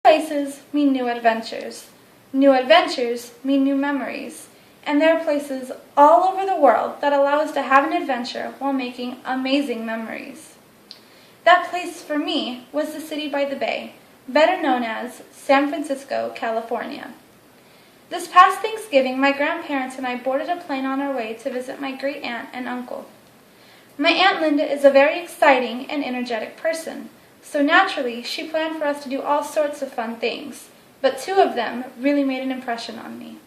Places mean new adventures. New adventures mean new memories. And there are places all over the world that allow us to have an adventure while making amazing memories. That place for me was the city by the bay, better known as San Francisco, California. This past Thanksgiving, my grandparents and I boarded a plane on our way to visit my great aunt and uncle. My Aunt Linda is a very exciting and energetic person, so naturally she planned for us to do all sorts of fun things, but two of them really made an impression on me.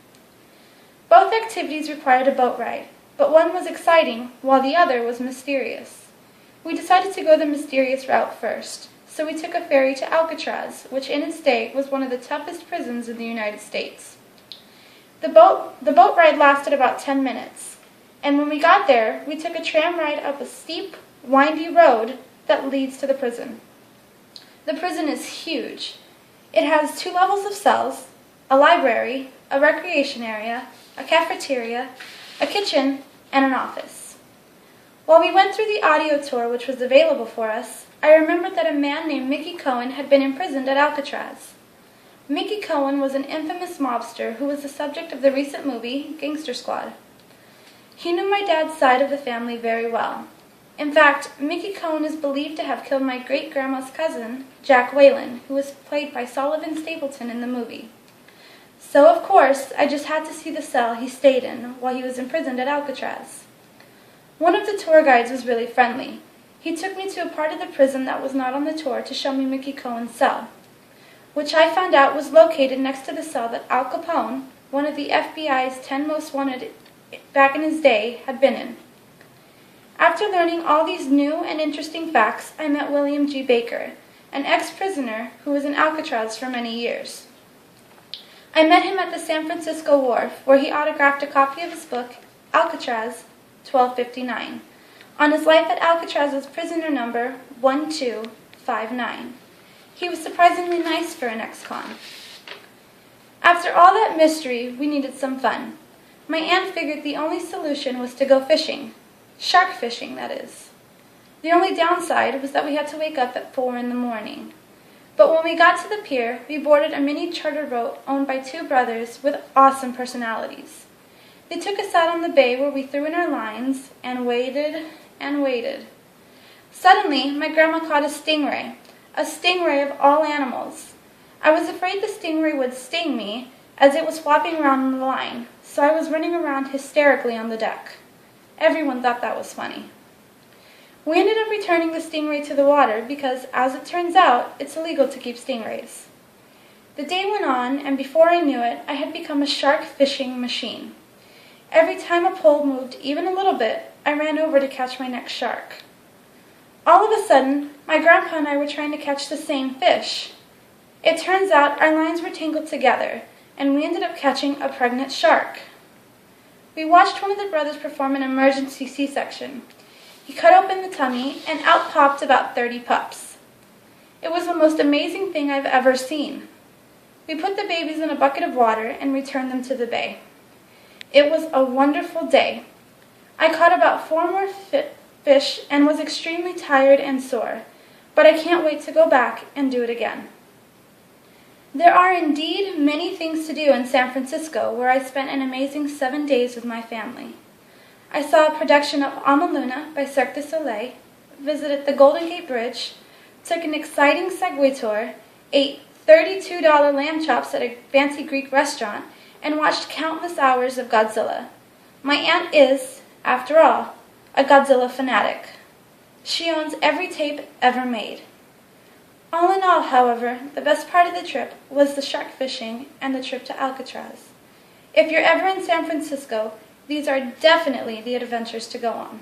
Both activities required a boat ride, but one was exciting while the other was mysterious. We decided to go the mysterious route first, so we took a ferry to Alcatraz, which in its day was one of the toughest prisons in the United States. The boat ride lasted about 10 minutes, and when we got there, we took a tram ride up a steep, windy road that leads to the prison. The prison is huge. It has 2 levels of cells, a library, a recreation area, a cafeteria, a kitchen, and an office. While we went through the audio tour which was available for us, I remembered that a man named Mickey Cohen had been imprisoned at Alcatraz. Mickey Cohen was an infamous mobster who was the subject of the recent movie, Gangster Squad. He knew my dad's side of the family very well. In fact, Mickey Cohen is believed to have killed my great-grandma's cousin, Jack Whalen, who was played by Sullivan Stapleton in the movie. So, of course, I just had to see the cell he stayed in while he was imprisoned at Alcatraz. One of the tour guides was really friendly. He took me to a part of the prison that was not on the tour to show me Mickey Cohen's cell, which I found out was located next to the cell that Al Capone, one of the FBI's 10 most wanted back in his day, had been in. After learning all these new and interesting facts, I met William G. Baker, an ex-prisoner who was in Alcatraz for many years. I met him at the San Francisco Wharf, where he autographed a copy of his book, Alcatraz, 1259, on his life at Alcatraz's prisoner number 1259. He was surprisingly nice for an ex-con. After all that mystery, we needed some fun. My aunt figured the only solution was to go fishing. Shark fishing, that is. The only downside was that we had to wake up at 4 in the morning. But when we got to the pier, we boarded a mini charter boat owned by 2 brothers with awesome personalities. They took us out on the bay where we threw in our lines and waited and waited. Suddenly, my grandma caught a stingray of all animals. I was afraid the stingray would sting me as it was flopping around on the line, so I was running around hysterically on the deck. Everyone thought that was funny. We ended up returning the stingray to the water because, as it turns out, it's illegal to keep stingrays. The day went on, and before I knew it, I had become a shark fishing machine. Every time a pole moved even a little bit, I ran over to catch my next shark. All of a sudden, my grandpa and I were trying to catch the same fish. It turns out our lines were tangled together, and we ended up catching a pregnant shark. We watched one of the brothers perform an emergency C-section. He cut open the tummy, and out popped about 30 pups. It was the most amazing thing I've ever seen. We put the babies in a bucket of water and returned them to the bay. It was a wonderful day. I caught about 4 more fish and was extremely tired and sore, but I can't wait to go back and do it again. There are indeed many things to do in San Francisco, where I spent an amazing 7 days with my family. I saw a production of Amaluna by Cirque du Soleil, visited the Golden Gate Bridge, took an exciting Segway tour, ate $32 lamb chops at a fancy Greek restaurant, and watched countless hours of Godzilla. My aunt is, after all, a Godzilla fanatic. She owns every tape ever made. All in all, however, the best part of the trip was the shark fishing and the trip to Alcatraz. If you're ever in San Francisco, these are definitely the adventures to go on.